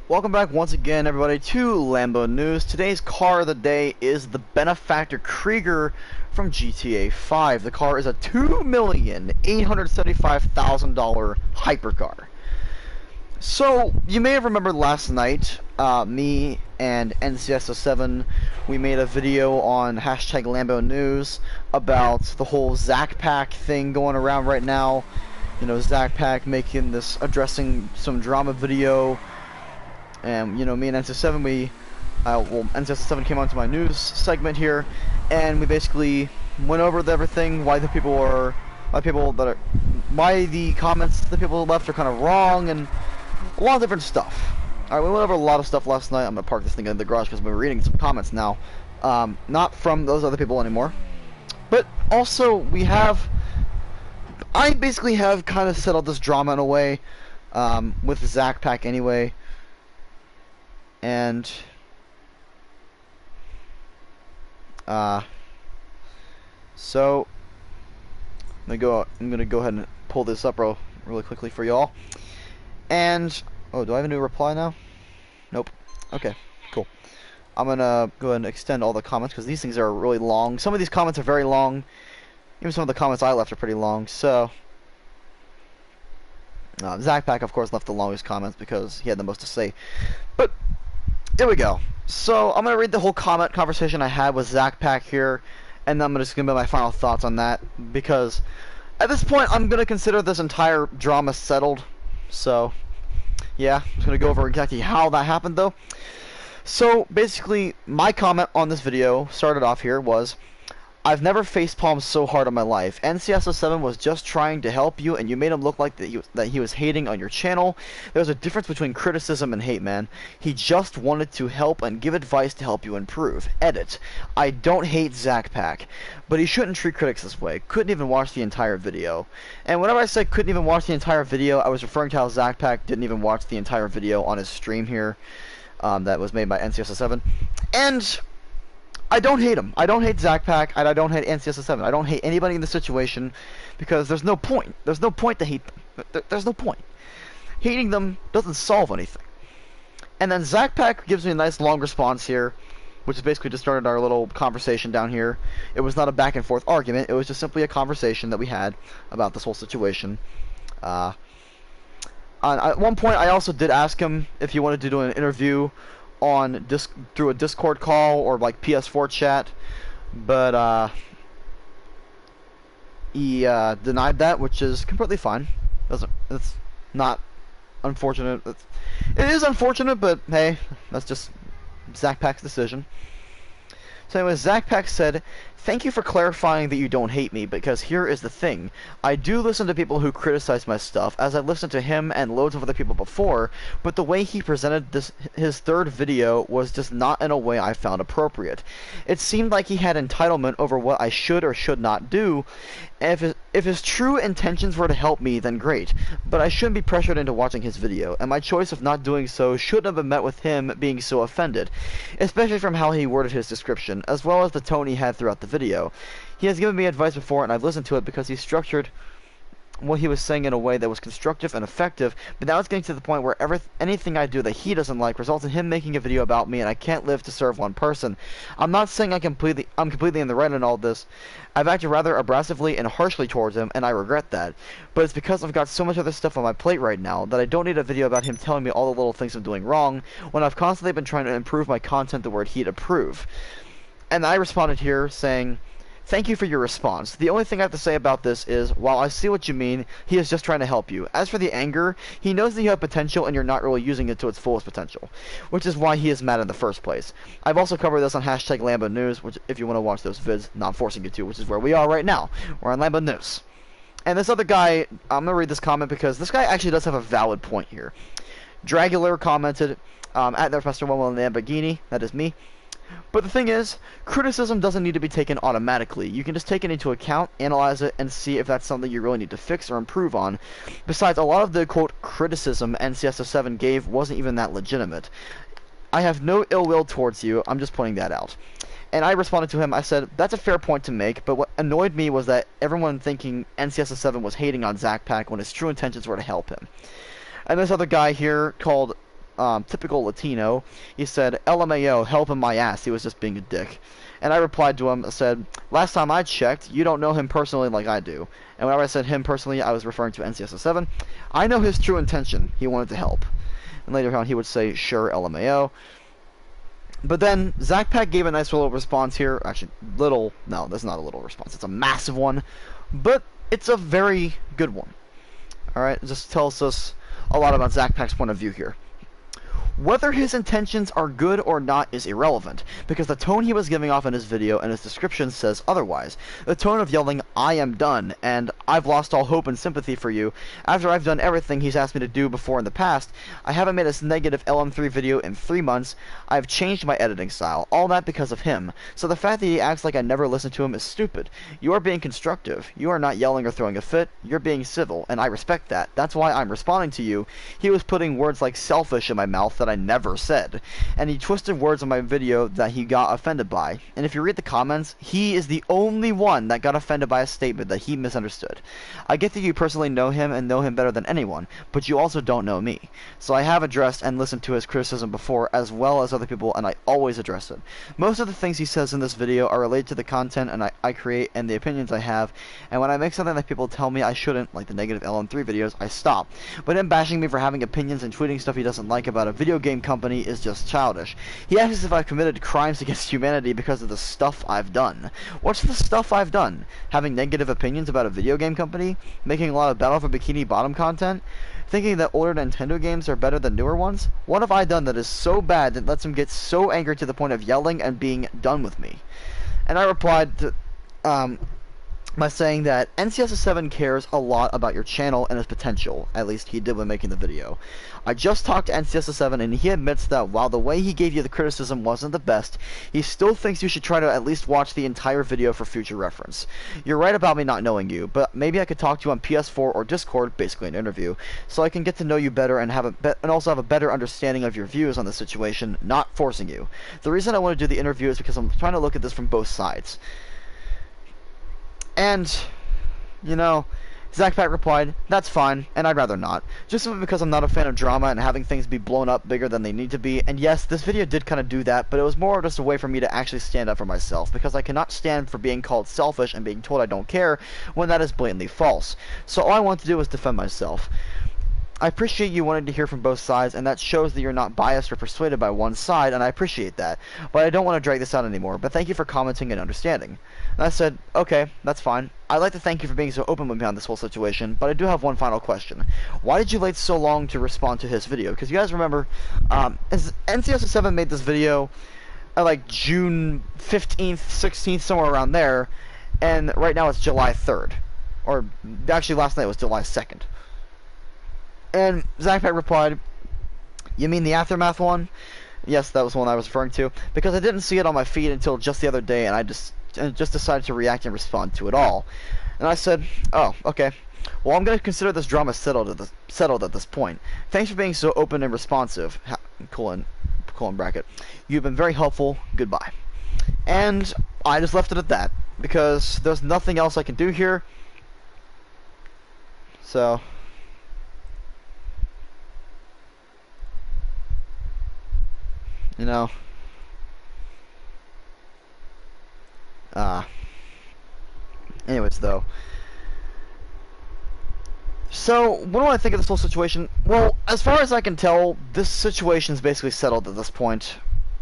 Welcome back once again, everybody, to Lambo News. Today's car of the day is the Benefactor Krieger from GTA 5. The car is a $2,875,000 hypercar. So, you may have remembered last night, me and NCSO7, we made a video on hashtag Lambo News about the whole Zakpak thing going around right now. You know, Zakpak making this, addressing some drama video. And, you know, me and NCSO7, NCSO7 came onto my news segment here, and we basically went over everything, why the comments the people left are kind of wrong, and a lot of different stuff. Alright, we went over a lot of stuff last night. I'm gonna park this thing in the garage because we're reading some comments now. Not from those other people anymore. But also, I basically have kind of settled this drama in a way, with Zakpak anyway. And so I'm gonna go ahead and pull this up really quickly for y'all. And oh, do I have a new reply now? Nope. Okay, cool. I'm gonna go ahead and extend all the comments because these things are really long. Some of these comments are very long. Even some of the comments I left are pretty long. So Zakpak, of course, left the longest comments because he had the most to say. But here we go. So I'm gonna read the whole conversation I had with Zakpak here, and then I'm just gonna be my final thoughts on that, because at this point I'm gonna consider this entire drama settled. So yeah, I'm just gonna go over exactly how that happened though. So basically, my comment on this video started off here was, I've never facepalmed so hard in my life. NCSO7 was just trying to help you, and you made him look like that he was hating on your channel. There's a difference between criticism and hate, man. He just wanted to help and give advice to help you improve. Edit. I don't hate Zakpak, but he shouldn't treat critics this way. Couldn't even watch the entire video. And whenever I said couldn't even watch the entire video, I was referring to how Zakpak didn't even watch the entire video on his stream here, that was made by NCSO7. And I don't hate him. I don't hate Zakpak, and I don't hate NCSO7. I don't hate anybody in the situation, because there's no point. There's no point to hate them. There's no point. Hating them doesn't solve anything. And then Zakpak gives me a nice long response here, which is basically just started our little conversation down here. It was not a back and forth argument. It was just simply a conversation that we had about this whole situation. At one point, I also did ask him if he wanted to do an interview on through a Discord call or like PS4 chat, but he denied that, which is completely fine. It's not unfortunate. It is unfortunate, but hey, that's just Zakpak's decision. So anyway, Zakpak said, "Thank you for clarifying that you don't hate me, because here is the thing. I do listen to people who criticize my stuff, as I listened to him and loads of other people before, but the way he presented his third video was just not in a way I found appropriate. It seemed like he had entitlement over what I should or should not do. If his true intentions were to help me, then great, but I shouldn't be pressured into watching his video, and my choice of not doing so shouldn't have been met with him being so offended, especially from how he worded his description, as well as the tone he had throughout the video. He has given me advice before, and I've listened to it because he structured what he was saying in a way that was constructive and effective, but now it's getting to the point where anything I do that he doesn't like results in him making a video about me, and I can't live to serve one person. I'm not saying I'm completely in the right in all this. I've acted rather abrasively and harshly towards him, and I regret that. But it's because I've got so much other stuff on my plate right now that I don't need a video about him telling me all the little things I'm doing wrong, when I've constantly been trying to improve my content the word he'd approve." And I responded here saying, "Thank you for your response. The only thing I have to say about this is, while I see what you mean, he is just trying to help you. As for the anger, he knows that you have potential and you're not really using it to its fullest potential, which is why he is mad in the first place. I've also covered this on hashtag Lambo News, which if you want to watch those vids, not forcing you to, which is where we are right now. We're on Lambo News." And this other guy, I'm going to read this comment because this guy actually does have a valid point here. Dragular commented, at their Professor One Lamborghini, that is me. "But the thing is, criticism doesn't need to be taken automatically. You can just take it into account, analyze it, and see if that's something you really need to fix or improve on. Besides, a lot of the, quote, criticism NCSO7 gave wasn't even that legitimate. I have no ill will towards you, I'm just pointing that out." And I responded to him, I said, "That's a fair point to make, but what annoyed me was that everyone thinking NCSO7 was hating on Zakpak when his true intentions were to help him." And this other guy here called typical Latino. He said, LMAO, helping my ass. He was just being a dick. And I replied to him, said, last time I checked, you don't know him personally like I do. And whenever I said him personally, I was referring to NCSO7. I know his true intention. He wanted to help. And later on, he would say, sure, LMAO. But then, Zakpak gave a nice little response here. Actually, no, that's not a little response. It's a massive one. But it's a very good one. Alright, it just tells us a lot about Zakpak's point of view here. Whether his intentions are good or not is irrelevant, because the tone he was giving off in his video and his description says otherwise. The tone of yelling, I am done, and I've lost all hope and sympathy for you. After I've done everything he's asked me to do before in the past, I haven't made a negative LM3 video in 3 months, I've changed my editing style, all that because of him. So the fact that he acts like I never listened to him is stupid. You are being constructive. You are not yelling or throwing a fit. You're being civil, and I respect that. That's why I'm responding to you. He was putting words like selfish in my mouth that I never said, and he twisted words on my video that he got offended by. And if you read the comments, he is the only one that got offended by a statement that he misunderstood. I get that you personally know him and know him better than anyone, but you also don't know me. So I have addressed and listened to his criticism before, as well as other people, and I always address it. Most of the things he says in this video are related to the content and I create and the opinions I have, and when I make something that people tell me I shouldn't, like the negative LM3 videos, I stop. But him bashing me for having opinions and tweeting stuff he doesn't like about a video game company is just childish. He asks as if I've committed crimes against humanity because of the stuff I've done. What's the stuff I've done? Having negative opinions about a video game company? Making a lot of Battle for Bikini Bottom content? Thinking that older Nintendo games are better than newer ones? What have I done that is so bad that lets him get so angry to the point of yelling and being done with me? And I replied to, by saying that NCSO7 cares a lot about your channel and its potential. At least he did when making the video. I just talked to NCSO7 and he admits that while the way he gave you the criticism wasn't the best, he still thinks you should try to at least watch the entire video for future reference. You're right about me not knowing you, but maybe I could talk to you on PS4 or Discord, basically an interview, so I can get to know you better and also have a better understanding of your views on the situation, not forcing you. The reason I want to do the interview is because I'm trying to look at this from both sides. And, you know, Zakpak replied, that's fine, and I'd rather not. Just simply because I'm not a fan of drama and having things be blown up bigger than they need to be. And yes, this video did kind of do that, but it was more just a way for me to actually stand up for myself, because I cannot stand for being called selfish and being told I don't care when that is blatantly false. So all I want to do is defend myself. I appreciate you wanting to hear from both sides, and that shows that you're not biased or persuaded by one side, and I appreciate that. But I don't want to drag this out anymore, but thank you for commenting and understanding. And I said, okay, that's fine. I'd like to thank you for being so open with me on this whole situation, but I do have one final question. Why did you wait so long to respond to his video? Because you guys remember, NCSO7 made this video like June 15th, 16th, somewhere around there, and right now it's July 3rd. Or, actually last night was July 2nd. And Zakpak replied, you mean the Aftermath one? Yes, that was the one I was referring to. Because I didn't see it on my feed until just the other day, and I just decided to react and respond to it all. And I said, oh, okay. Well, I'm going to consider this drama settled at this point. Thanks for being so open and responsive. Colon bracket. You've been very helpful. Goodbye. And I just left it at that. Because there's nothing else I can do here. So... you know, anyways though, so what do I think of this whole situation? Well, as far as I can tell, this situation is basically settled at this point.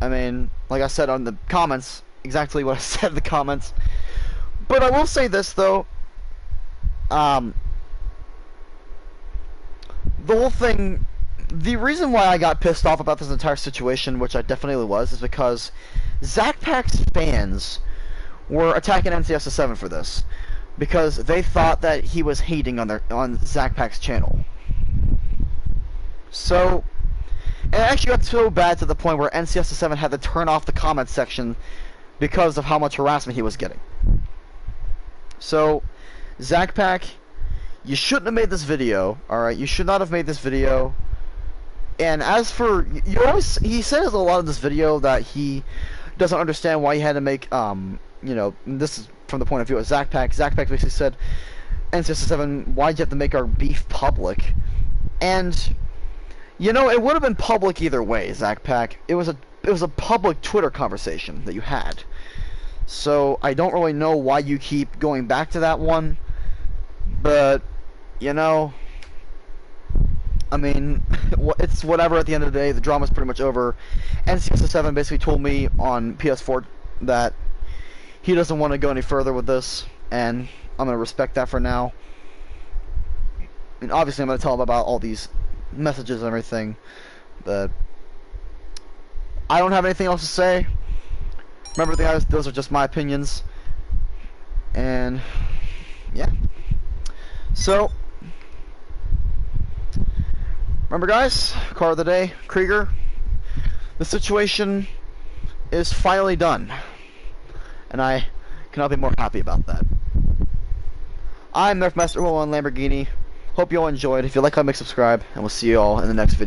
I mean, like I said on the comments, exactly what I said in the comments, but I will say this though, the whole thing, the reason why I got pissed off about this entire situation, which I definitely was, is because Zakpak's fans were attacking NCSO7 for this, because they thought that he was hating on Zakpak's channel. So, it actually got so bad to the point where NCSO7 had to turn off the comment section because of how much harassment he was getting. So, Zakpak, you shouldn't have made this video, alright? You should not have made this video. And as for, he says a lot of this video that he doesn't understand why he had to make, you know, this is from the point of view of Zakpak. Zakpak basically said, NCSO7, why'd you have to make our beef public? And, You know, it would have been public either way, Zakpak. It was a public Twitter conversation that you had. So I don't really know why you keep going back to that one, but you know, I mean, it's whatever at the end of the day. The drama's pretty much over. NCSO7 basically told me on PS4 that he doesn't want to go any further with this, and I'm going to respect that for now. I mean, obviously I'm going to tell him about all these messages and everything, but I don't have anything else to say. Remember, guys, those are just my opinions, and yeah. So, remember, guys, card of the day, Krieger. The situation is finally done, and I cannot be more happy about that. I'm Nerfmaster 1 Lamborghini. Hope you all enjoyed. If you like, comment, subscribe, and we'll see you all in the next video.